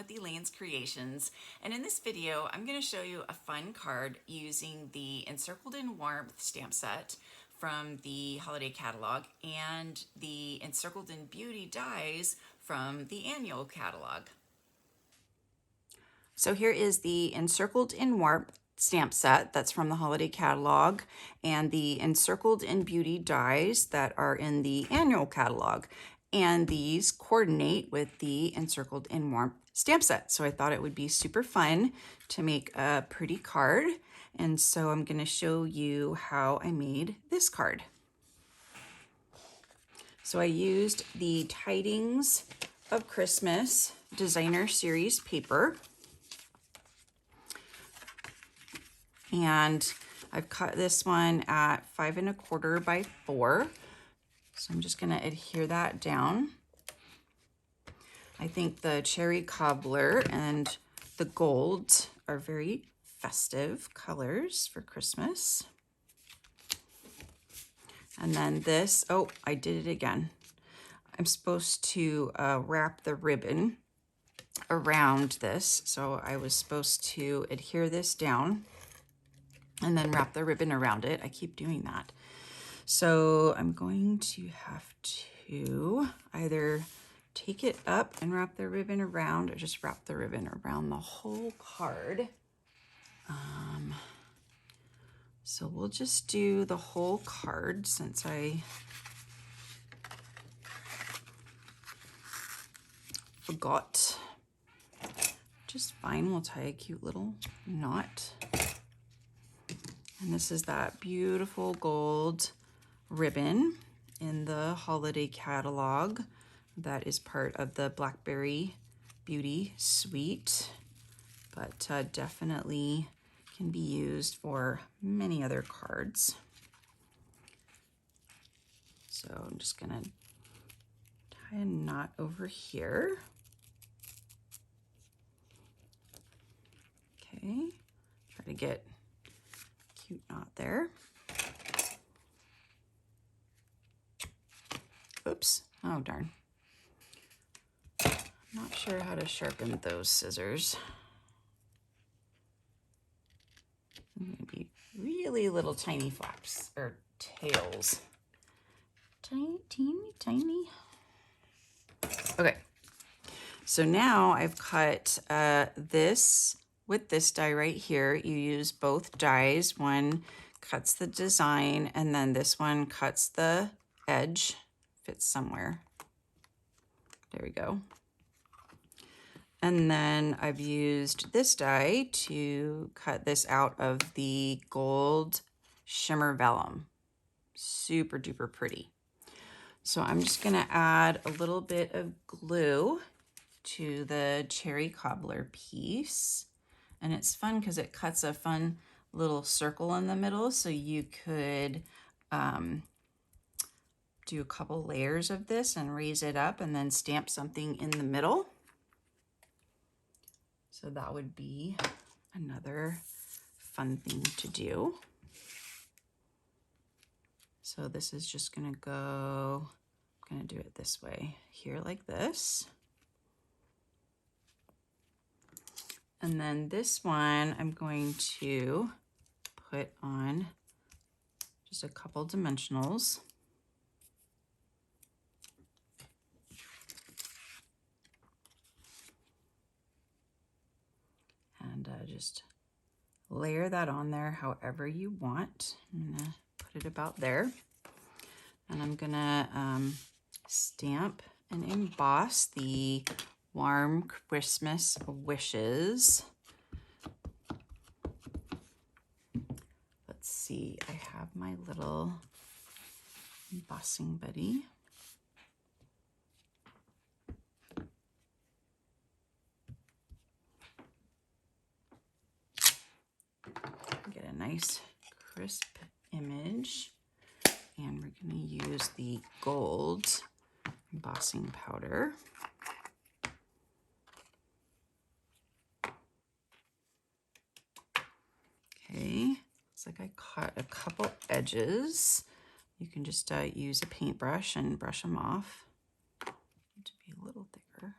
with Elaine's Creations, and in this video I'm going to show you a fun card using the Encircled in Warmth stamp set from the holiday catalog and the Encircled in Beauty dies from the annual catalog. So here is the Encircled in Warmth stamp set that's from the holiday catalog and the Encircled in Beauty dies that are in the annual catalog. And these coordinate with the Encircled in Warmth stamp set. So I thought it would be super fun to make a pretty card. And so I'm going to show you how I made this card. So I used the Tidings of Christmas Designer Series paper. And I've cut this one at 5 1/4 by 4. So I'm just going to adhere that down. I think the cherry cobbler and the gold are very festive colors for Christmas. And then this, oh, I did it again. I'm supposed to wrap the ribbon around this. So I was supposed to adhere this down and then wrap the ribbon around it. I keep doing that. So I'm going to have to either take it up and wrap the ribbon around or just wrap the ribbon around the whole card. So we'll just do the whole card since I forgot. Just fine, we'll tie a cute little knot. And this is that beautiful gold ribbon in the holiday catalog that is part of the Blackberry Beauty suite, but definitely can be used for many other cards. So I'm just gonna tie a knot over here. Okay, try to get a cute knot there. Oops, oh darn. Not sure how to sharpen those scissors. Maybe really little tiny flaps or tails. Tiny, teeny, tiny. Okay, so now I've cut this with this die right here. You use both dies. One cuts the design and then this one cuts the edge. Fits somewhere. There we go. And then I've used this die to cut this out of the gold shimmer vellum. Super duper pretty. So I'm just gonna add a little bit of glue to the cherry cobbler piece. And it's fun because it cuts a fun little circle in the middle. So you could do a couple layers of this and raise it up and then stamp something in the middle. So that would be another fun thing to do. So this is just gonna go, I'm gonna do it this way here like this. And then this one I'm going to put on just a couple dimensionals. And just layer that on there however you want. I'm gonna put it about there. And I'm gonna stamp and emboss the Warm Christmas Wishes. Let's see, I have my little embossing buddy. Get a nice crisp image, and we're going to use the gold embossing powder. Okay, looks like I cut a couple edges. You can just use a paintbrush and brush them off to be a little thicker.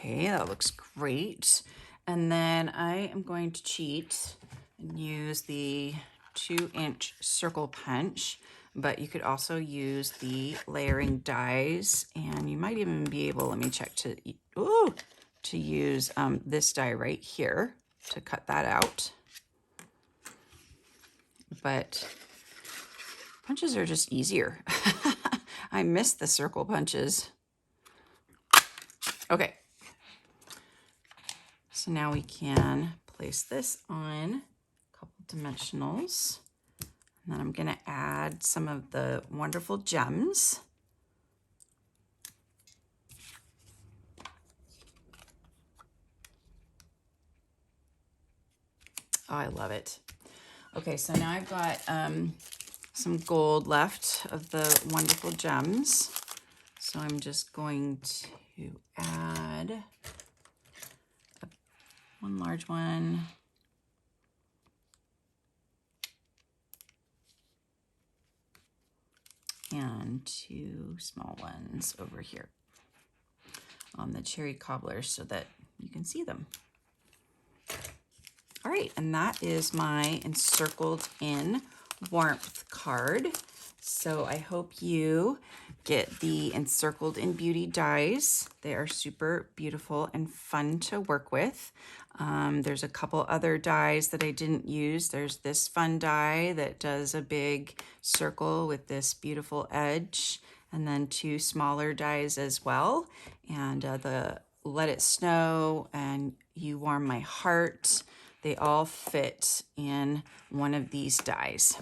Okay, that looks great. And then I am going to cheat and use the 2-inch circle punch, but you could also use the layering dies, and you might even be able, let me check, to use this die right here to cut that out. But punches are just easier. I miss the circle punches. Okay. So now we can place this on a couple dimensionals. And then I'm going to add some of the wonderful gems. Oh, I love it. Okay, so now I've got some gold left of the wonderful gems. So I'm just going to add one large one. And 2 small ones over here on the cherry cobbler so that you can see them. All right, and that is my Encircled in Warmth card. So I hope you get the Encircled in Beauty dies. They are super beautiful and fun to work with. There's a couple other dies that I didn't use. There's this fun die that does a big circle with this beautiful edge, and then 2 smaller dies as well. And the Let It Snow and You Warm My Heart, they all fit in one of these dies.